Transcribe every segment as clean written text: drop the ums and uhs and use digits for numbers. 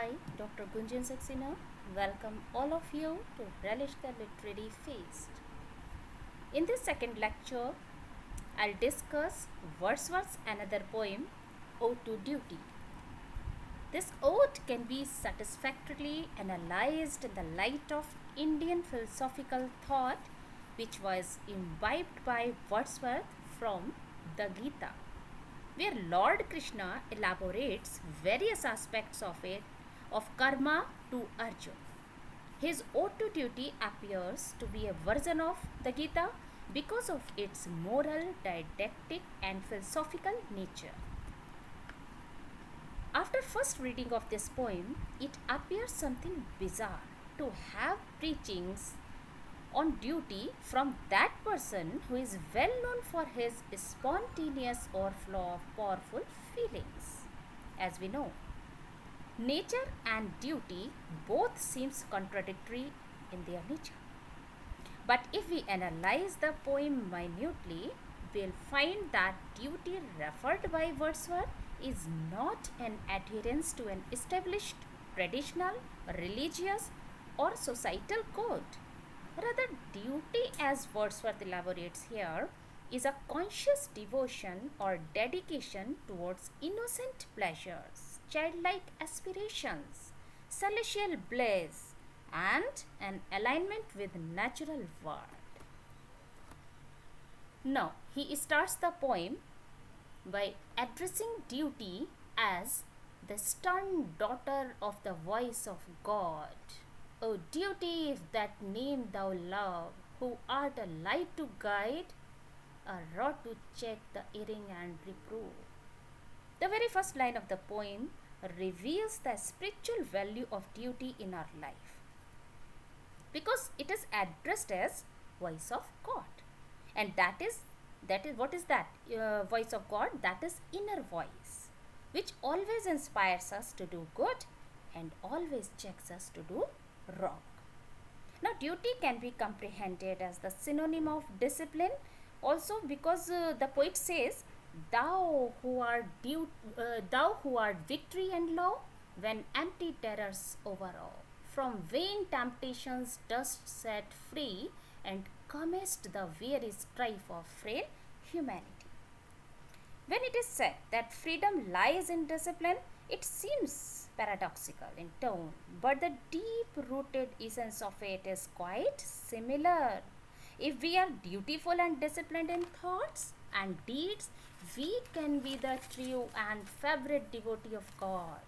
I, Dr. Gunjan Saxena, welcome all of you to Relish the Literary Feast. In this second lecture, I'll discuss Wordsworth's another poem, Ode to Duty. This ode can be satisfactorily analyzed in the light of Indian philosophical thought, which was imbibed by Wordsworth from the Gita, where Lord Krishna elaborates various aspects of karma to Arjuna. His Ode to Duty appears to be a version of the Gita because of its moral, didactic, and philosophical nature. After first reading of this poem, it appears something bizarre to have preachings on duty from that person who is well known for his spontaneous overflow of powerful feelings. As we know, nature and duty both seems contradictory in their nature. But if we analyze the poem minutely, we'll find that duty referred by Wordsworth is not an adherence to an established traditional, religious, or societal code. Rather, duty, as Wordsworth elaborates here, is a conscious devotion or dedication towards innocent pleasures, childlike aspirations, celestial bliss, and an alignment with natural world. Now, he starts the poem by addressing duty as the stern daughter of the voice of God. O duty, if that name thou love, who art a light to guide, a rod to check the erring and reprove. The very first line of the poem reveals the spiritual value of duty in our life, because it is addressed as voice of God, and that is what is that voice of God? That is inner voice, which always inspires us to do good and always checks us to do wrong. Now, duty can be comprehended as the synonym of discipline also, because the poet says, thou who art victory and law, when empty terrors overawe, from vain temptations dost set free, and calmest the weary strife of frail humanity. When it is said that freedom lies in discipline, it seems paradoxical in tone, but the deep-rooted essence of it is quite similar. If we are dutiful and disciplined in thoughts and deeds, we can be the true and favorite devotee of God.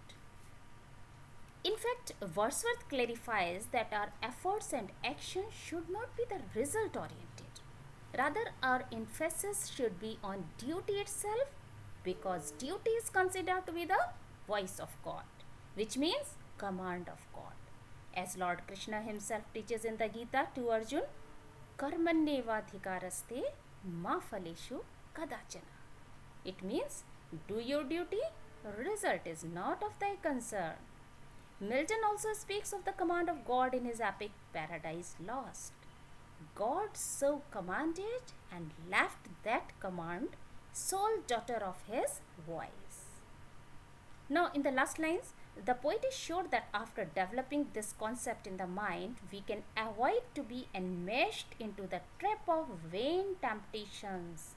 In fact, Wordsworth clarifies that our efforts and actions should not be the result oriented. Rather, our emphasis should be on duty itself, because duty is considered to be the voice of God, which means command of God. As Lord Krishna himself teaches in the Gita to Arjuna, karmanyevadhikaraste ma phaleshu kadachana. It means do your duty, result is not of thy concern. Milton also speaks of the command of God in his epic Paradise Lost. God so commanded and left that command, sole daughter of his voice. Now, in the last lines, the poet is sure that after developing this concept in the mind, we can avoid to be enmeshed into the trap of vain temptations.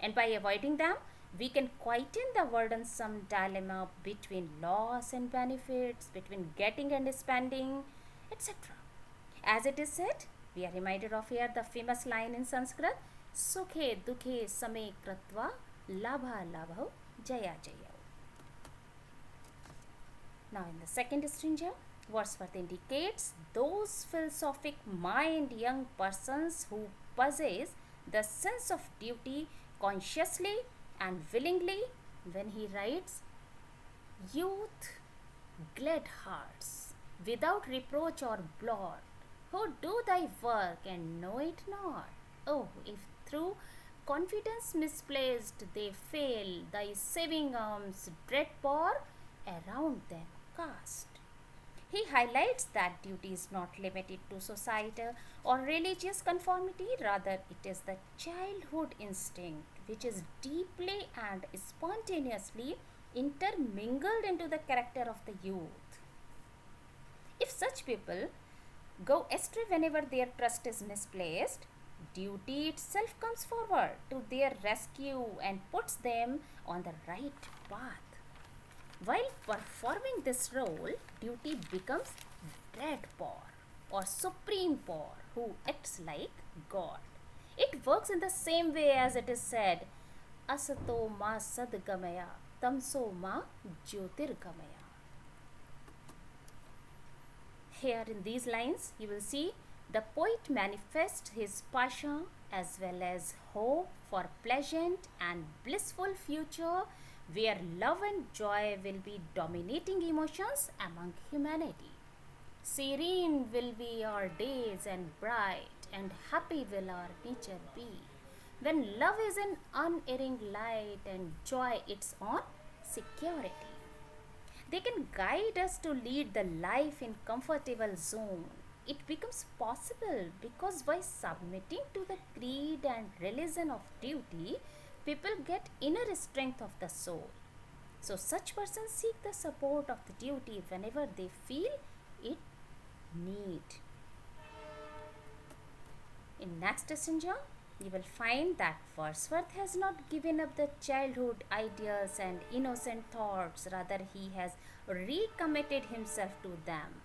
And by avoiding them, we can quieten the burdensome dilemma between loss and benefits, between getting and spending, etc. As it is said, we are reminded of here the famous line in Sanskrit, Sukhe dukhe same kratva labha labho jaya jaya. Now, in the second stanza, Wordsworth indicates those philosophic mind young persons who possess the sense of duty consciously and willingly, when he writes, youth, glad hearts, without reproach or blot, who do thy work and know it not. Oh, if through confidence misplaced they fail, thy saving arms dread pour around them cast. He highlights that duty is not limited to societal or religious conformity, rather it is the childhood instinct which is deeply and spontaneously intermingled into the character of the youth. If such people go astray whenever their trust is misplaced, duty itself comes forward to their rescue and puts them on the right path. While performing this role, duty becomes dread power or supreme power who acts like God. It works in the same way as it is said, Asato ma sadgamaya, tamso ma jyotirgamaya. Here in these lines, you will see the poet manifests his passion as well as hope for pleasant and blissful future where love and joy will be dominating emotions among humanity. Serene will be our days and bright and happy will our nature be. When love is an unerring light and joy its own security. They can guide us to lead the life in comfortable zone. It becomes possible because by submitting to the creed and religion of duty, people get inner strength of the soul. So such persons seek the support of the duty whenever they feel it need. In next stanza, you will find that Wordsworth has not given up the childhood ideas and innocent thoughts, rather he has recommitted himself to them.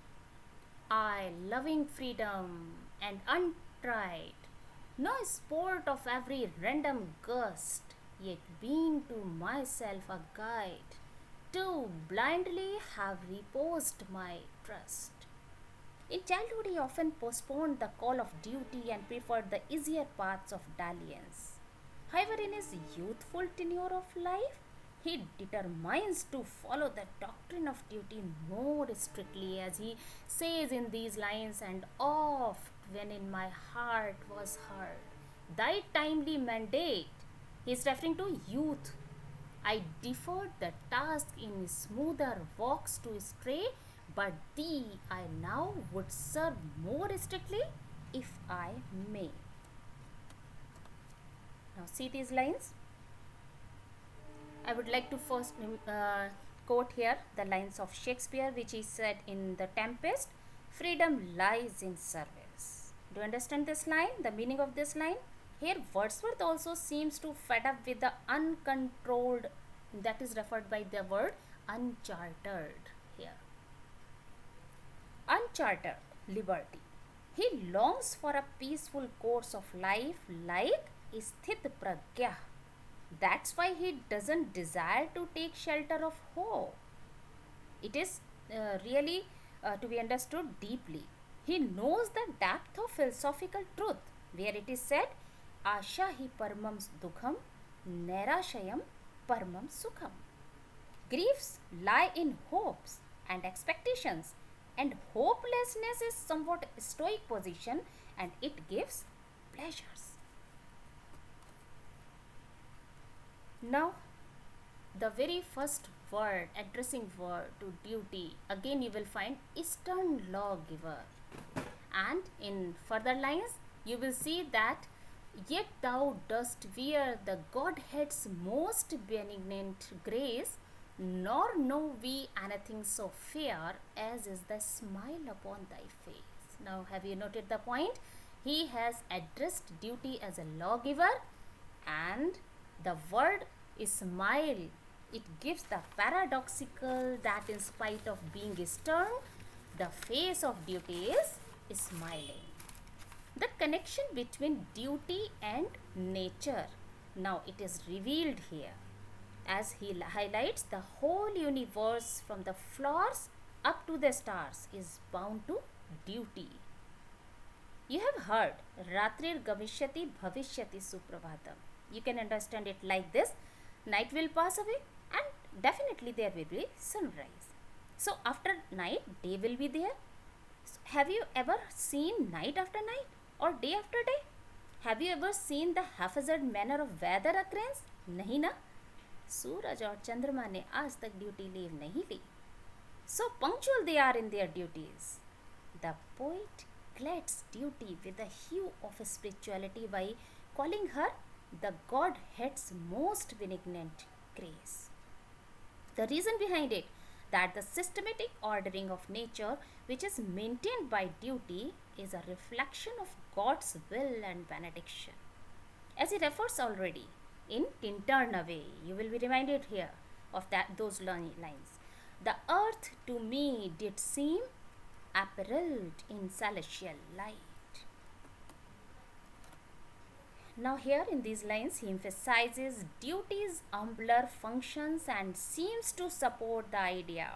I, loving freedom and untried, no sport of every random gust, yet being to myself a guide, to blindly have reposed my trust. In childhood, he often postponed the call of duty and preferred the easier paths of dalliance. However, in his youthful tenure of life, he determines to follow the doctrine of duty more strictly, as he says in these lines, and oft when in my heart was heard thy timely mandate. He is referring to youth. I deferred the task in smoother walks to stray, but thee I now would serve more strictly if I may. Now see these lines. I would like to first quote here the lines of Shakespeare, which he said in The Tempest, freedom lies in service. Do you understand this line, the meaning of this line? Here Wordsworth also seems to fed up with the uncontrolled, that is referred by the word unchartered here. Unchartered liberty. He longs for a peaceful course of life like Sthit Pragya. That's why he doesn't desire to take shelter of hope. It is really to be understood deeply. He knows the depth of philosophical truth, where it is said, Asha hi paramam dukham, nerashayam paramam sukham. Griefs lie in hopes and expectations, and hopelessness is somewhat stoic position, and it gives pleasures. Now, the very first word, addressing word to duty, again you will find stern lawgiver. And in further lines, you will see that, yet thou dost wear the Godhead's most benignant grace, nor know we anything so fair as is the smile upon thy face. Now, have you noted the point? He has addressed duty as a lawgiver, and the word is smile. It gives the paradoxical that in spite of being stern, the face of duty is smiling. The connection between duty and nature, now it is revealed here, as he highlights the whole universe from the flowers up to the stars is bound to duty. You have heard Ratrir Gamishyati Bhavishyati Suprabhatam. You can understand it like this: night will pass away and definitely there will be sunrise. So after night, day will be there. So have you ever seen night after night or day after day? Have you ever seen the haphazard manner of weather occurrence? नहीं ना. सूरज और चंद्रमा ने आज तक duty leave नहीं ली. So punctual they are in their duties. The poet glads duty with the hue of spirituality by calling her the Godhead's most benignant grace. The reason behind it, that the systematic ordering of nature, which is maintained by duty, is a reflection of God's will and benediction. As he refers already in Turn Away, you will be reminded here of those lines. The earth to me did seem apparelled in celestial light. Now here in these lines he emphasizes duty's humbler functions and seems to support the idea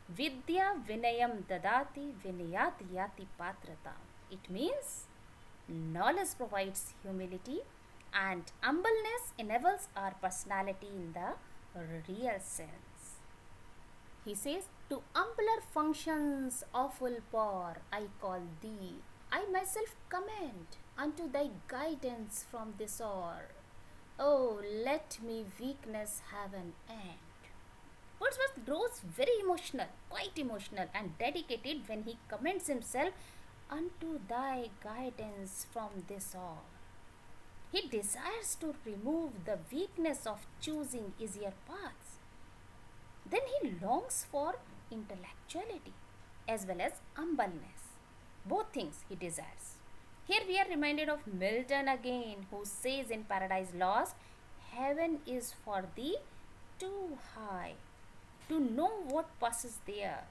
Vidya Vinayam Dadati Vinayat Yati Patrata. It means knowledge provides humility and humbleness enables our personality in the real sense. He says, to humbler functions awful power I call thee. I myself commend unto thy guidance from this hour. Oh, let me weakness have an end. Wordsworth grows very emotional, quite emotional, and dedicated when he commends himself unto thy guidance from this hour. He desires to remove the weakness of choosing easier paths. Then he longs for intellectuality as well as humbleness. Both things he desires. Here we are reminded of Milton again, who says in Paradise Lost, heaven is for thee too high to know what passes there,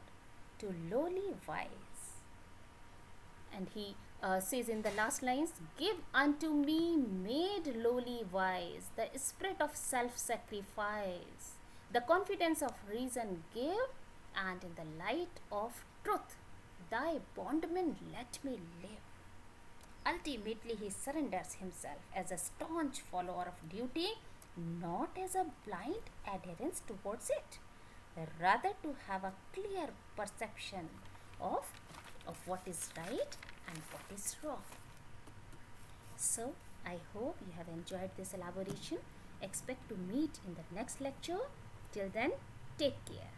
to lowly wise. And he says in the last lines, give unto me made lowly wise, the spirit of self-sacrifice, the confidence of reason give, and in the light of truth, thy bondman let me live. Ultimately, he surrenders himself as a staunch follower of duty, not as a blind adherence towards it, rather to have a clear perception of what is right and what is wrong. So, I hope you have enjoyed this elaboration. Expect to meet in the next lecture. Till then, take care.